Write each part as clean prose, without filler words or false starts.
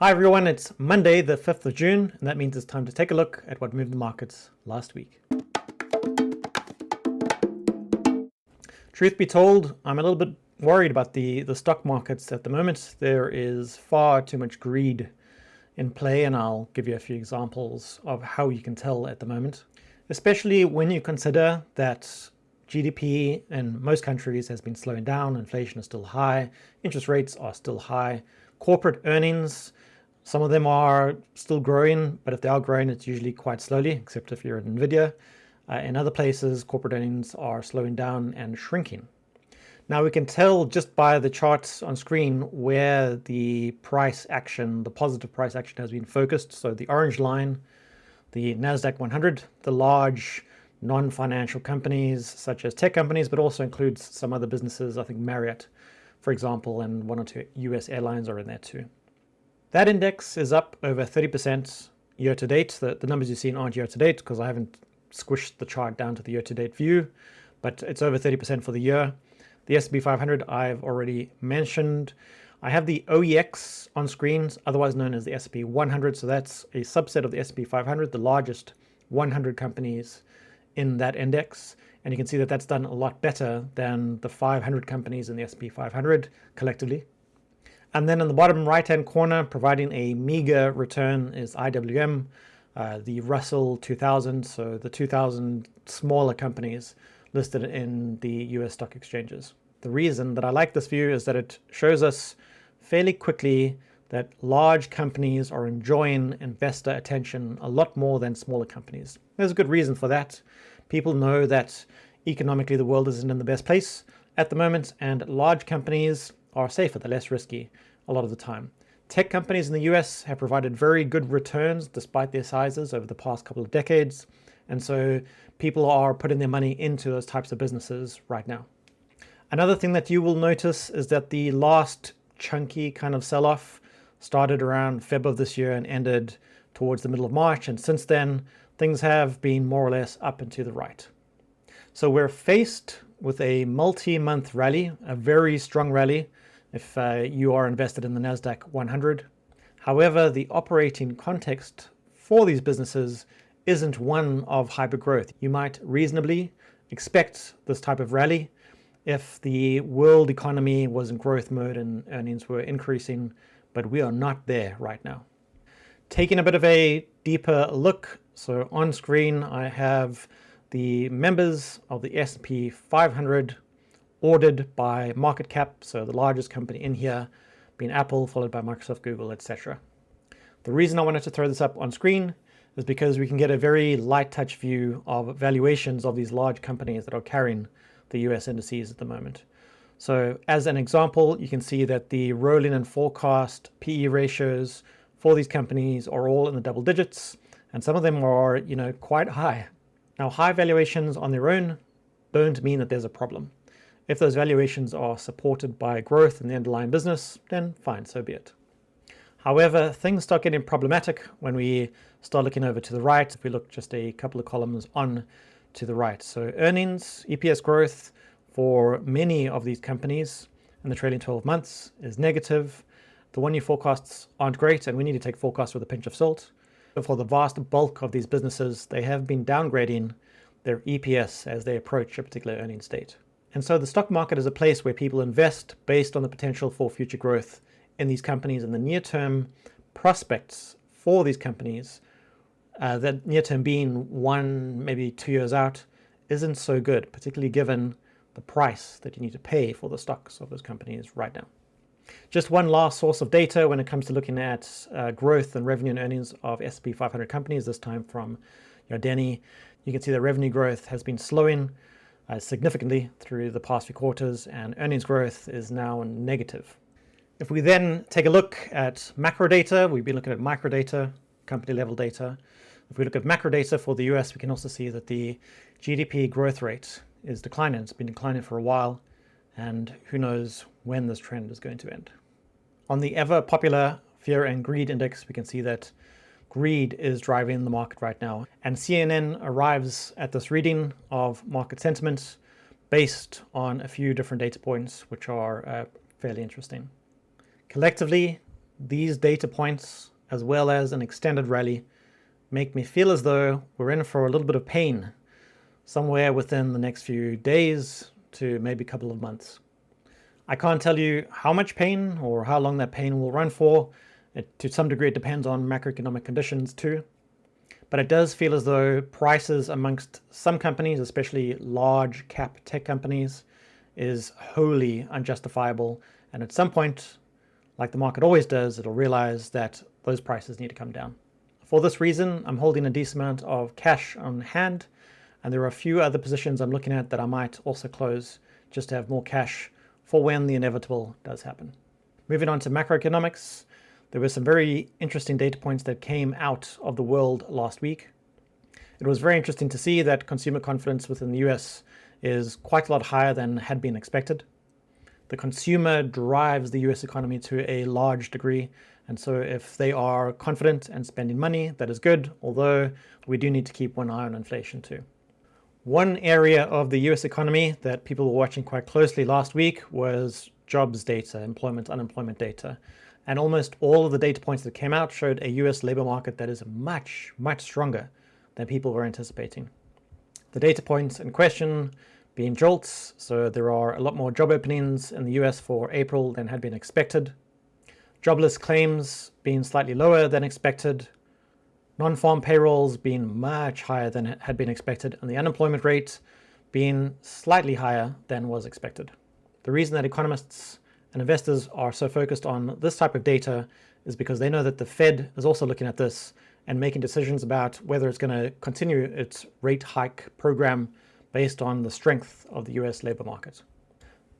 Hi everyone, it's Monday the 5th of June, and that means it's time to take a look at what moved the markets last week. Truth be told, I'm a little bit worried about the stock markets at the moment. There is far too much greed in play, and I'll give you a few examples of how you can tell at the moment, especially when you consider that GDP in most countries has been slowing down, inflation is still high, interest rates are still high, corporate earnings, some of them are still growing, but if they are growing, it's usually quite slowly, except if you're at NVIDIA. In other places, corporate earnings are slowing down and shrinking. Now we can tell just by the charts on screen where the price action, the positive price action has been focused. So the orange line, the NSDQ 100, the large non-financial companies such as tech companies, but also includes some other businesses. I think Marriott, for example, and one or two US airlines are in there too. That index is up over 30% year to date. The numbers you've seen aren't year to date because I haven't squished the chart down to the year to date view, but it's over 30% for the year. The S&P 500 I've already mentioned. I have the OEX on screen, otherwise known as the S&P 100. So that's a subset of the S&P 500, the largest 100 companies in that index. And you can see that that's done a lot better than the 500 companies in the S&P 500 collectively. And then in the bottom right-hand corner, providing a meager return is IWM, the Russell 2000, so the 2,000 smaller companies listed in the US stock exchanges. The reason that I like this view is that it shows us fairly quickly that large companies are enjoying investor attention a lot more than smaller companies. There's a good reason for that. People know that economically the world isn't in the best place at the moment, and large companies are safer, they're less risky a lot of the time. Tech companies in the US have provided very good returns despite their sizes over the past couple of decades, and so people are putting their money into those types of businesses right now. Another thing that you will notice is that the last chunky kind of sell-off started around Feb of this year and ended towards the middle of March, and since then things have been more or less up and to the right. So we're faced with a multi-month rally, a very strong rally if you are invested in the NSDQ 100. However, the operating context for these businesses isn't one of hypergrowth. You might reasonably expect this type of rally if the world economy was in growth mode and earnings were increasing, but we are not there right now. Taking a bit of a deeper look, so on screen I have the members of the S&P 500 ordered by market cap, so the largest company in here being Apple, followed by Microsoft, Google, etc. The reason I wanted to throw this up on screen is because we can get a very light touch view of valuations of these large companies that are carrying the US indices at the moment. So as an example, you can see that the rolling and forecast PE ratios for these companies are all in the double digits, and some of them are, quite high. Now, high valuations on their own don't mean that there's a problem. If those valuations are supported by growth in the underlying business, then fine, so be it. However, things start getting problematic when we start looking over to the right. If we look just a couple of columns on to the right. So earnings, EPS growth for many of these companies in the trailing 12 months is negative. The one-year forecasts aren't great, and we need to take forecasts with a pinch of salt. For the vast bulk of these businesses, they have been downgrading their EPS as they approach a particular earnings date. And so the stock market is a place where people invest based on the potential for future growth in these companies, and the near-term prospects for these companies, that near-term being 1, maybe 2 years out, isn't so good, particularly given the price that you need to pay for the stocks of those companies right now. Just one last source of data when it comes to looking at growth and revenue and earnings of S&P 500 companies, this time from Yardeni. You can see that revenue growth has been slowing significantly through the past few quarters, and earnings growth is now negative. If we then take a look at macro data, we've been looking at micro data, company level data. If we look at macro data for the US, we can also see that the GDP growth rate is declining. It's been declining for a while, and who knows when this trend is going to end. On the ever popular fear and greed index, we can see that greed is driving the market right now, and CNN arrives at this reading of market sentiment based on a few different data points which are fairly interesting. Collectively, these data points, as well as an extended rally, make me feel as though we're in for a little bit of pain somewhere within the next few days to maybe a couple of months. I can't tell you how much pain or how long that pain will run for. To some degree, it depends on macroeconomic conditions too. But it does feel as though prices amongst some companies, especially large cap tech companies, is wholly unjustifiable. And at some point, like the market always does, it'll realize that those prices need to come down. For this reason, I'm holding a decent amount of cash on hand, and there are a few other positions I'm looking at that I might also close just to have more cash for when the inevitable does happen. Moving on to macroeconomics, there were some very interesting data points that came out of the world last week. It was very interesting to see that consumer confidence within the US is quite a lot higher than had been expected. The consumer drives the US economy to a large degree, and so if they are confident and spending money, that is good, although we do need to keep one eye on inflation too. One area of the US economy that people were watching quite closely last week was jobs data, employment, unemployment data. And almost all of the data points that came out showed a US labor market that is much, much stronger than people were anticipating. The data points in question being JOLTS, so there are a lot more job openings in the US for April than had been expected. Jobless claims being slightly lower than expected. Non-farm payrolls being much higher than had been expected, and the unemployment rate being slightly higher than was expected. The reason that economists and investors are so focused on this type of data is because they know that the Fed is also looking at this and making decisions about whether it's going to continue its rate hike program based on the strength of the US labor market.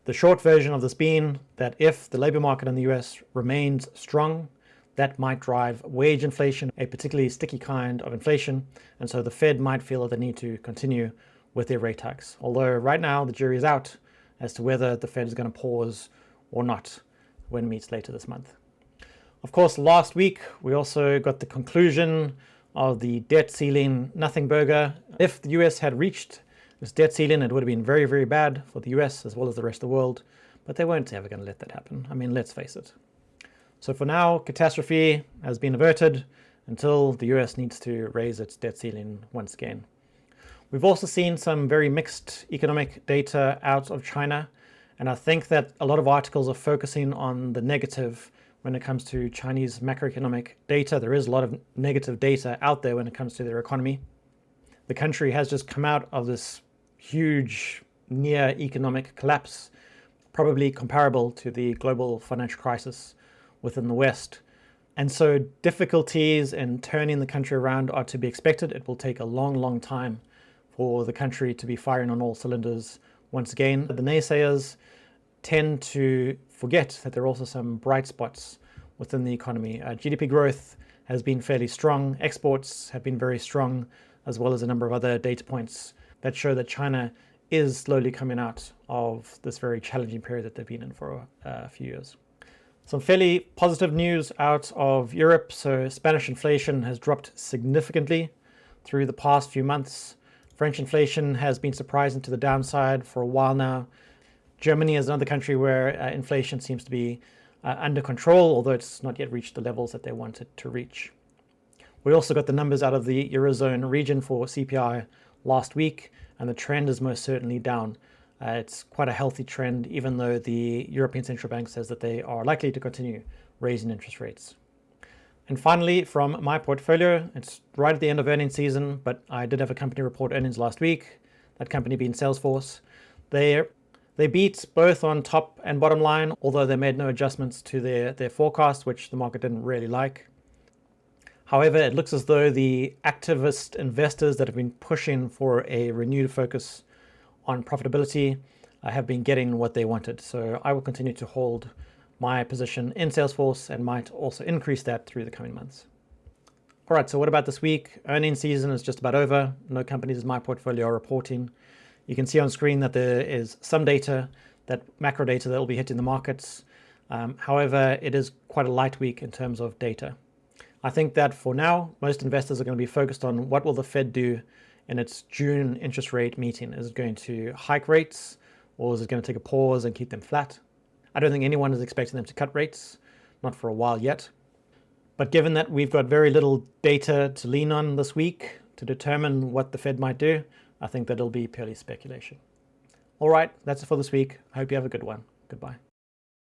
The short version of this being that if the labor market in the US remains strong, that might drive wage inflation, a particularly sticky kind of inflation, and so the Fed might feel the need to continue with their rate hikes. Although right now the jury is out as to whether the Fed is going to pause or not when it meets later this month. Of course, last week we also got the conclusion of the debt ceiling nothing burger. If the US had reached this debt ceiling, it would have been very, very bad for the US as well as the rest of the world, but they weren't ever going to let that happen. I mean, let's face it. So for now, catastrophe has been averted until the US needs to raise its debt ceiling once again. We've also seen some very mixed economic data out of China, and I think that a lot of articles are focusing on the negative when it comes to Chinese macroeconomic data. There is a lot of negative data out there when it comes to their economy. The country has just come out of this huge near economic collapse, probably comparable to the global financial crisis within the West. And so difficulties in turning the country around are to be expected. It will take a long, long time for the country to be firing on all cylinders once again. The naysayers tend to forget that there are also some bright spots within the economy. GDP growth has been fairly strong. Exports have been very strong, as well as a number of other data points that show that China is slowly coming out of this very challenging period that they've been in for a few years. Some fairly positive news out of Europe. So Spanish inflation has dropped significantly through the past few months. French inflation has been surprising to the downside for a while now. Germany is another country where inflation seems to be under control, although it's not yet reached the levels that they want it to reach. We also got the numbers out of the Eurozone region for CPI last week, and the trend is most certainly down. It's quite a healthy trend, even though the European Central Bank says that they are likely to continue raising interest rates. And finally, from my portfolio, it's right at the end of earnings season, but I did have a company report earnings last week, that company being Salesforce. They beat both on top and bottom line, although they made no adjustments to their forecast, which the market didn't really like. However, it looks as though the activist investors that have been pushing for a renewed focus on profitability have been getting what they wanted. So I will continue to hold my position in Salesforce and might also increase that through the coming months. All right, so what about this week? Earnings season is just about over. No companies in my portfolio are reporting. You can see on screen that there is some data, that macro data that will be hitting the markets. However, it is quite a light week in terms of data. I think that for now, most investors are going to be focused on what will the Fed do in its June interest rate meeting. Is it going to hike rates, or is it going to take a pause and keep them flat? I don't think anyone is expecting them to cut rates, not for a while yet. But given that we've got very little data to lean on this week to determine what the Fed might do, I think that it'll be purely speculation. All right, that's it for this week. I hope you have a good one. Goodbye.